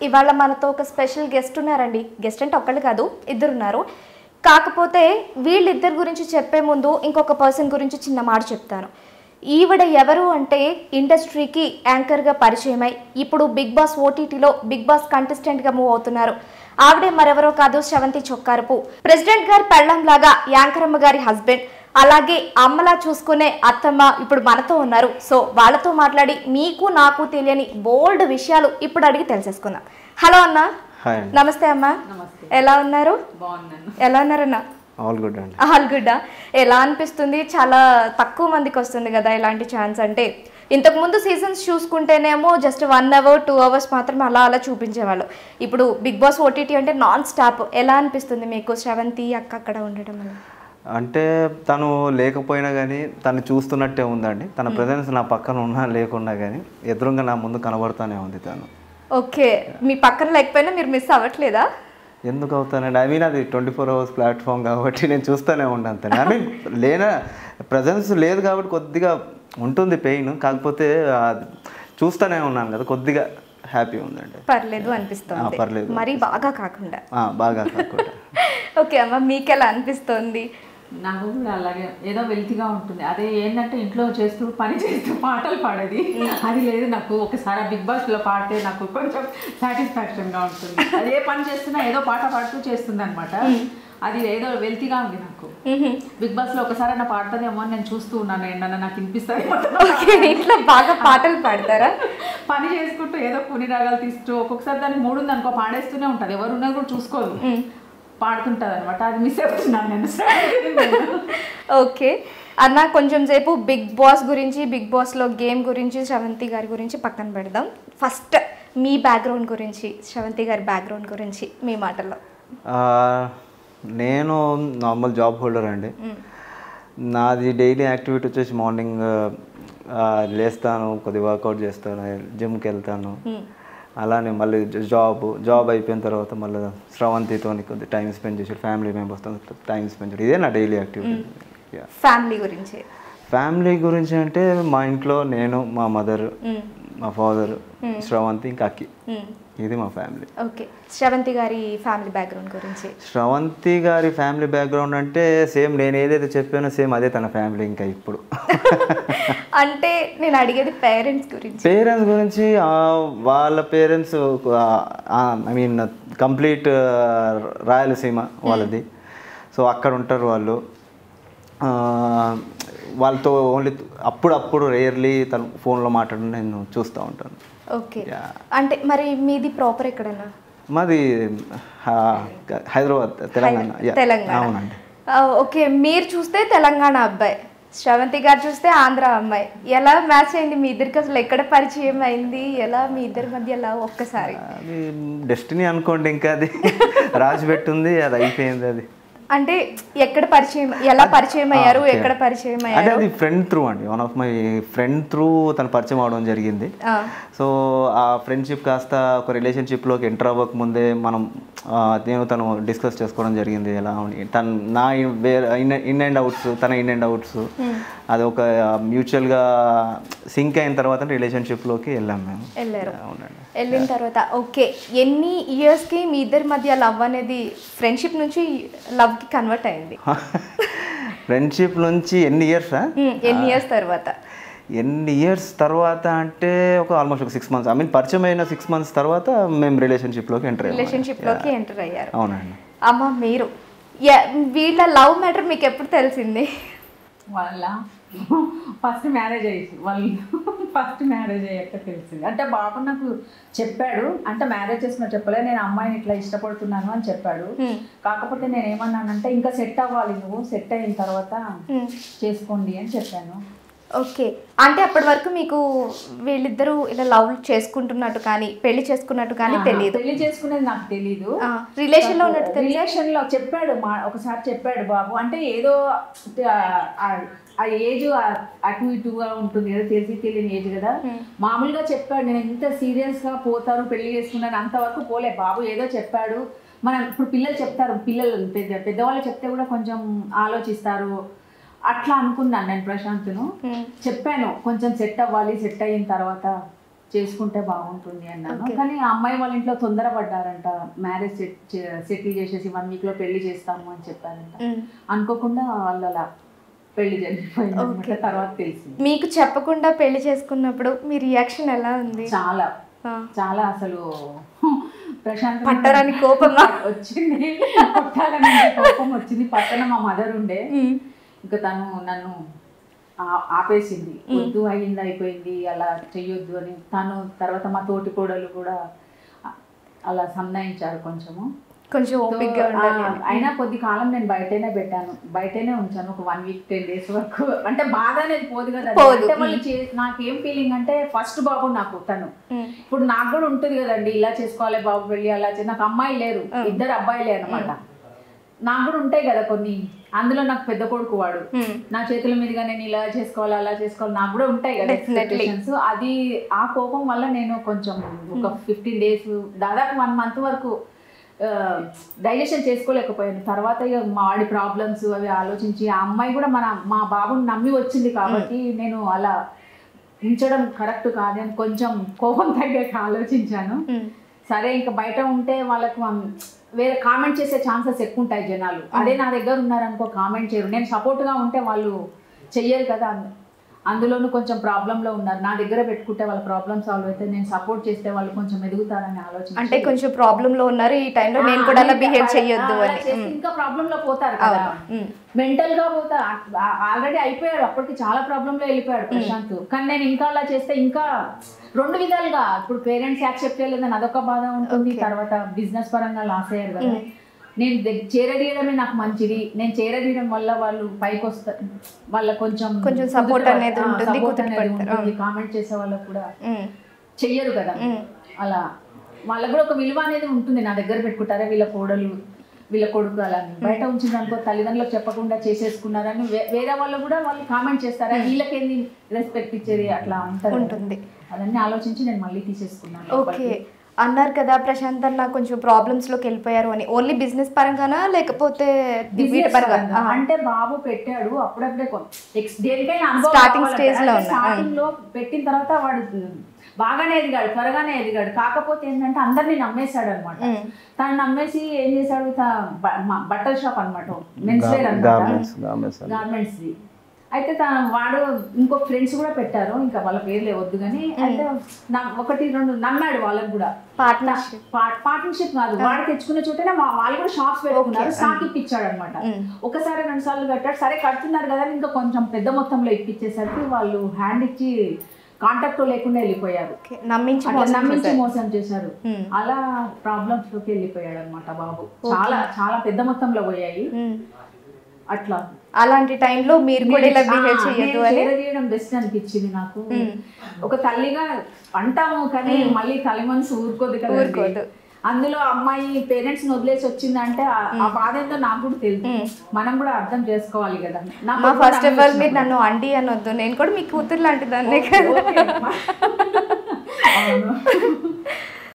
ఇవాళ మనతో ఒక స్పెషల్ గెస్ట్ ఉన్నారండి. గెస్ట్ అంటే ఒక్కళ్ళు కాదు, ఇద్దరు ఉన్నారు. కాకపోతే వీళ్ళిద్దరి గురించి చెప్పే ముందు ఇంకొక పర్సన్ గురించి చిన్న మాట చెప్తాను. ఈవిడ ఎవరు అంటే ఇండస్ట్రీకి యాంకర్గా పరిచయమై ఇప్పుడు బిగ్ బాస్ ఓటీటీలో బిగ్ బాస్ కంటెస్టెంట్గా మూవ్ అవుతున్నారు. ఆవిడే మరెవరో కాదు, శ్రవంతి చొక్కారపు. ప్రెసిడెంట్ గారి పెళ్ళంలాగా యాంకరమ్మ గారి హస్బెండ్, అలాగే అమ్మలా చూసుకునే అత్తమ్మ ఇప్పుడు మనతో ఉన్నారు. సో వాళ్ళతో మాట్లాడి మీకు నాకు తెలియని బోల్డ్ విషయాలు ఇప్పుడు అడిగి తెలిసేసుకుందాం. హలో అన్న. నమస్తే అమ్మ. ఎలా ఉన్నారు? ఎలా ఉన్నారన్న? ఆల్ గుడ్ అండి. All good. ఎలా అనిపిస్తుంది? చాలా తక్కువ మందికి వస్తుంది కదా ఇలాంటి ఛాన్స్. అంటే ఇంతకుముందు సీజన్స్ చూసుకుంటేనేమో జస్ట్ 1 hour 2 hours మాత్రమే అలా చూపించేవాళ్ళు. ఇప్పుడు బిగ్ బాస్ ఓటీటీ అంటే నాన్ స్టాప్. ఎలా అనిపిస్తుంది మీకు శ్రవంతి అక్క అక్కడ ఉండడం? అంటే తను లేకపోయినా కానీ తను చూస్తున్నట్టే ఉందండి. తన ప్రెజెన్స్ నా పక్కన ఉన్నా లేకున్నా కానీ ఎదురుగా నా ముందు కనబడుతూనే ఉంది తను. ఓకే, మీ పక్కన లేకపోయినా మీరు మిస్ అవ్వట్లేదా? ఎందుకు అవుతానండి? అది 24 hours ప్లాట్ఫామ్ కాబట్టి నేను చూస్తూనే ఉంటాను తను. ప్రెజెన్స్ లేదు కాబట్టి కొద్దిగా ఉంటుంది పెయిన్, కాకపోతే చూస్తూనే ఉన్నాను కదా, కొద్దిగా హ్యాపీ ఉందండి. పర్లేదు అనిపిస్తుంది. పర్లేదు, మరి బాగా కాకుండా. బాగా కాకుండా. ఓకే అమ్మ, మీకు ఎలా అనిపిస్తుంది? నాకు కూడా అలాగే ఏదో వెల్తిగా ఉంటుంది. అదే ఏంటంటే ఇంట్లో చేస్తూ పని చేస్తూ పాటలు పాడేది అది లేదు నాకు. ఒకసారి బిగ్ బాస్లో పాడితే నాకు కొంచెం సాటిస్ఫాక్షన్గా ఉంటుంది. అది ఏ పని చేస్తున్నా ఏదో పాట పాడుతూ చేస్తుంది అనమాట. అది ఏదో వెల్తిగా ఉంది నాకు. బిగ్ బాస్లో ఒకసారి నా పాడుతుందేమో అని నేను చూస్తూ ఉన్నాను. ఏంటన్నా నాకు వినిపిస్తుంది. ఇంట్లో బాగా పాటలు పాడతారా? పని చేసుకుంటూ ఏదో కొన్ని రాగాలు తీస్తూ ఒక్కొక్కసారి దానికి మూడు ఉంది అనుకో పాడేస్తూనే ఉంటుంది. ఎవరు ఉన్నా కూడా చూసుకోదు, పాడుతుంటుంది అనమాట. అది మిస్ అవుతున్నాను నేను. ఓకే అన్న, కొంచెం సేపు బిగ్ బాస్ గురించి, బిగ్ బాస్లో గేమ్ గురించి, శ్రవంతి గారి గురించి పక్కన పెడదాం. ఫస్ట్ మీ బ్యాక్గ్రౌండ్ గురించి, శ్రవంతి గారి బ్యాక్గ్రౌండ్ గురించి మీ మాటల్లో. నేను నార్మల్ జాబ్ హోల్డర్ అండి. నాది డైలీ యాక్టివిటీ వచ్చేసి మార్నింగ్ లేస్తాను, కొద్దిగా వర్కౌట్ చేస్తాను, జిమ్కి వెళ్తాను. అలానే మళ్ళీ జాబ్ అయిపోయిన తర్వాత మళ్ళీ శ్రవంతితో కొద్దిగా టైం స్పెండ్ చేసి ఫ్యామిలీ మెంబర్స్తో టైం స్పెండ్ చేసి, ఇదే నా డైలీ యాక్టివిటీ. ఫ్యామిలీ గురించి అంటే మా ఇంట్లో నేను, మా మదర్, మా ఫాదర్, శ్రవంతి, ఇంకా అక్కి, ఇది మా ఫ్యామిలీ. ఓకే, శ్రవంతి గారి ఫ్యామిలీ బ్యాక్గ్రౌండ్ గురించి. శ్రవంతి గారి ఫ్యామిలీ బ్యాక్గ్రౌండ్ అంటే సేమ్ నేను ఏదైతే చెప్పానో సేమ్ అదే తన ఫ్యామిలీ. ఇంకా ఇప్పుడు అంటే నేను అడిగేది పేరెంట్స్ గురించి. వాళ్ళ parents I mean complete Rayalaseema వాళ్ళది. సో అక్కడ ఉంటారు వాళ్ళు. వాళ్ళతో ఓన్లీ అప్పుడప్పుడు రేర్లీ తను ఫోన్లో మాట్లాడడం నేను చూస్తూ ఉంటాను. ఓకే, అంటే మరి మీది ప్రాపర్ ఎక్కడన్నా? మాది హైదరాబాద్, తెలంగాణ. అవునండి. ఓకే, మీరు చూస్తే తెలంగాణ అబ్బాయి, శ్రవంతి గారు చూస్తే ఆంధ్ర అమ్మాయి. ఎలా మ్యాచ్ అయింది మీ ఇద్దరికి? అసలు ఎక్కడ పరిచయం అయింది? ఎలా మీ ఇద్దరి మధ్య ఎలా? ఒక్కసారి అది డెస్టినీ అనుకోండి, ఇంకా అది రాసి పెట్టుంది, అది అయిపోయింది. అది అంటే ఎక్కడ పరిచయం, ఎలా పరిచయం అయ్యారు, ఎక్కడ పరిచయం అయ్యారు? అంటే అది ఫ్రెండ్ త్రూ అండి. One of my friend through తను పరిచయం అవడం జరిగింది. సో ఆ ఫ్రెండ్షిప్ కాస్త ఒక రిలేషన్షిప్లోకి ఎంటర్ అవ్వక ముందే నేను తను డిస్కస్ చేసుకోవడం జరిగింది. ఎలా తను నా ఇన్ అండ్ అవుట్స్, తన ఇన్ అండ్ అవుట్స్, అది ఒక మ్యూచువల్గా సింక్ అయిన తర్వాత రిలేషన్షిప్లోకి వెళ్ళాము మేము. అవునండి. వెళ్ళిన తర్వాత ఓకే, ఎన్ని ఇయర్స్కి మీ ఇద్దరి మధ్య లవ్ అనేది ఫ్రెండ్షిప్ నుంచి లవ్కి కన్వర్ట్ అయింది? ఫ్రెండ్షిప్ నుంచి ఎన్ని ఇయర్స్ తర్వాత? ఎన్ని ఇయర్స్ తర్వాత అంటే ఆల్మోస్ట్ ఒక 6 months. ఐ మీన్ పరిచయం అయిన 6 months తర్వాత మేము రిలేషన్షిప్లోకి ఎంటర్ అయ్యారు. అవునండి. అమ్మ, మీరు వీళ్ళ లవ్ మ్యాటర్ మీకు ఎప్పుడు తెలిసింది? వాళ్ళ ఫస్ట్ మ్యారేజ్ అయ్యాక తెలిసింది. అంటే బాబు నాకు చెప్పాడు, అంటే మ్యారేజ్ చేసుకున్నా చెప్పలే, నేను అమ్మాయిని ఇట్లా ఇష్టపడుతున్నాను అని చెప్పాడు. కాకపోతే నేను ఏమన్నానంటే ఇంకా సెట్ అవ్వాలి, నువ్వు సెట్ అయిన తర్వాత చేసుకోండి అని చెప్పాను. ఓకే, అంటే అప్పటి వరకు మీకు వీళ్ళిద్దరూ ఇలా లవ్ చేసుకుంటున్నట్టు కానీ పెళ్లి చేసుకున్నట్టు కానీ తెలియదు? పెళ్లి చేసుకునేది నాకు తెలీదు. రిలేషన్లో చెప్పాడు, ఒకసారి చెప్పాడు బాబు. అంటే ఏదో ఆ ఏజ్ అటు ఇటుగా ఉంటుంది కదా, తెలియని ఏజ్ కదా. మామూలుగా చెప్పాడు. నేను ఎంత సీరియస్గా పోతారు పెళ్లి చేసుకున్నాను అంతవరకు పోలే. బాబు ఏదో చెప్పాడు. మనం ఇప్పుడు పిల్లలు చెప్తారు, పెద్దవాళ్ళు చెప్తే కూడా కొంచెం ఆలోచిస్తారు. అట్లా అనుకున్నాను నేను ప్రశాంత్ను. చెప్పాను కొంచెం సెట్ అవ్వాలి, సెట్ అయిన తర్వాత చేసుకుంటే బాగుంటుంది అన్నాను. కానీ ఆ అమ్మాయి వాళ్ళ ఇంట్లో తొందరపడ్డారంట, మ్యారేజ్ సెటిల్ చేసేసి 1 వీక్లో పెళ్లి చేస్తాము అని చెప్పారంట. అనుకోకుండా వాళ్ళు అలా పెళ్లి జరిగిపోయింది. తర్వాత తెలిసింది. మీకు చెప్పకుండా పెళ్లి చేసుకున్నప్పుడు మీ రియాక్షన్ ఎలా ఉంది? చాలా చాలా అసలు ప్రశాంత్ పట్టరాని కోపం వచ్చింది, కొట్టాలని కోపం వచ్చింది. పక్కన మా మదర్ ఉండే, ఇంకా తను నన్ను ఆపేసింది, వద్దు అయ్యింది అయిపోయింది అలా చెయ్యొద్దు అని. తను తర్వాత మా తోటి కోడలు కూడా అలా సంధాయించారు కొంచెం ఓపికగా ఉండాలి. అయినా కొద్ది కాలం నేను బయటనే ఉంచాను, ఒక 1 వీక్ 10 డేస్ వరకు. అంటే బాధ అనేది పోదు కదా. అంటే మళ్ళీ నాకేం ఫీలింగ్ అంటే ఫస్ట్ బాబు నాకు తను, ఇప్పుడు నాకు కూడా ఉంటుంది కదండి, ఇలా చేసుకోవాలి బాబు పెళ్ళి అలా నాకు అమ్మాయి లేరు, 2 అబ్బాయిలే అనమాట. నాకు కూడా ఉంటాయి కదా కొన్ని, అందులో నాకు పెద్ద కొడుకు వాడు, నా చేతుల మీదుగా నేను ఇలా చేసుకోవాలి అలా చేసుకోవాలి నాకు కూడా ఉంటాయి కదా ఎక్స్పెక్టేషన్స్. అది ఆ కోపం వల్ల నేను కొంచెం ఒక 15 డేస్ దాదాపు 1 మంత్ వరకు డైజెషన్ చేసుకోలేకపోయాను. తర్వాత ఇక మా వాడి ప్రాబ్లమ్స్ అవి ఆలోచించి, ఆ అమ్మాయి కూడా మా బాబుని నమ్మి వచ్చింది కాబట్టి నేను అలా ఉంచడం కరెక్ట్ కాదని కొంచెం కోపం తగ్గాక ఆలోచించాను. సరే ఇంకా బయట ఉంటే వాళ్ళకు వేరే కామెంట్ చేసే ఛాన్సెస్ ఎక్కువ ఉంటాయి జనాలు. అదే నా దగ్గర ఉన్నారనుకో కామెంట్ చేయరు. నేను సపోర్ట్గా ఉంటే వాళ్ళు చెయ్యరు కదా. అందులోనూ కొంచెం ప్రాబ్లంలో ఉన్నారు, నా దగ్గర పెట్టుకుంటే వాళ్ళ ప్రాబ్లమ్ సాల్వ్ అయితే నేను సపోర్ట్ చేస్తే వాళ్ళు కొంచెం ఎదుగుతారని ఆలోచన. అంటే కొంచెం ప్రాబ్లంలో ఉన్నారు, ఈ టైంలో నేను కూడా అలా బిహేవ్ చేయొద్దు అని. ఇంకా ప్రాబ్లంలో పోతారు కదా, మెంటల్ గా పోతారు. ఆల్రెడీ అయిపోయాడు, అప్పటికి చాలా ప్రాబ్లంలో వెళ్ళిపోయాడు ప్రశాంత్. కానీ నేను ఇంకా అలా చేస్తే ఇంకా 2 విధాలుగా, ఇప్పుడు పేరెంట్స్ యాక్సెప్ట్ చేయలేదని అదొక బాధ ఉంటుంది, తర్వాత బిజినెస్ పరంగా లాస్ అయ్యారు కదా. నేను చేరదీయడమే నాకు మంచిది, నేను చేరదీయడం వల్ల వాళ్ళు పైకి వస్తారు, వాళ్ళ కొంచెం సపోర్ట్ అనేది ఉంటుంది. కామెంట్ చేసే వాళ్ళకు కూడా చెయ్యరు కదా, అలా వాళ్ళకు కూడా ఒక విలువ అనేది ఉంటుంది. నా దగ్గర పెట్టుకుంటారా వీళ్ళ కోడలు వీళ్ళ కొడుకు అలా బయట ఉంచింది అనుకో, తల్లిదండ్రులకు చెప్పకుండా చేసేసుకున్నారని వేరే వాళ్ళు కూడా వాళ్ళు కామెంట్ చేస్తారా, వీళ్ళకేంది రెస్పెక్ట్ ఇచ్చేది అట్లా ఉంటుంది. అదన్నీ ఆలోచించి నేను మళ్ళీ తీసేసుకున్నాను. ఓకే, అన్నారు కదా ప్రశాంత్ అన్న కొంచెం ప్రాబ్లమ్స్లోకి వెళ్ళిపోయారు అని. ఓన్లీ బిజినెస్ పరంగానా లేకపోతే అంటే బాబు పెట్టాడు అప్పుడప్పుడే దేనికైనా స్టార్టింగ్ స్టేజ్ లో పెట్టిన తర్వాత వాడు బాగానే ఎదిగాడు, త్వరగానే ఎదిగాడు. కాకపోతే ఏంటంటే అందరినీ నమ్మేశాడు అనమాట. తను నమ్మేసి ఏం చేశాడు, బట్టల షాప్ అనమాట, మెన్స్ వేర్ అనమాట, గార్మెంట్స్ ది. అయితే వాడు ఇంకో ఫ్రెండ్స్ కూడా పెట్టారు, ఇంకా వాళ్ళ పేర్లే వద్దు కానీ. అయితే 1-2 నమ్మాడు వాళ్ళకి కూడా. పార్ట్నర్షిప్ కాదు, వాడు తెచ్చుకున్న చోటనే వాళ్ళు కూడా షాప్స్ పెట్టుకున్నారు, స్టాక్ ఇప్పించాడు అనమాట. ఒకసారి 2 సార్లు కట్టాడు. సరే కడుతున్నారు కదా, ఇంకా కొంచెం పెద్ద మొత్తంలో ఇప్పించేసరికి వాళ్ళు హ్యాండ్ ఇచ్చి కాంటాక్ట్ లేకుండా వెళ్ళిపోయారు, నమ్మించి మోసం చేశారు. అలా ప్రాబ్లమ్స్ లోకి వెళ్ళిపోయాడు అనమాట బాబు. చాలా చాలా పెద్ద మొత్తంలో పోయాయి. అట్లా అలాంటి టైంలో మీరు కూడా ఇలా బిహేవ్ చేయొద్దు అని చేయడం బెస్ట్ అనిపించింది నాకు. ఒక తల్లిగా అంటాము కానీ మళ్ళీ తల్లి మనసు ఊరుకోదు కదా. అందులో అమ్మాయి పేరెంట్స్ ని వదిలేసి వచ్చిందంటే ఆ బాధ ఏందో నాకు కూడా తెలుసు, మనం కూడా అర్థం చేసుకోవాలి కదా. ఫస్ట్ ఆఫ్ ఆల్ మీరు నన్ను అండి అనొద్దు, నేను కూడా మీ కూతురు లాంటి దాన్ని కదా.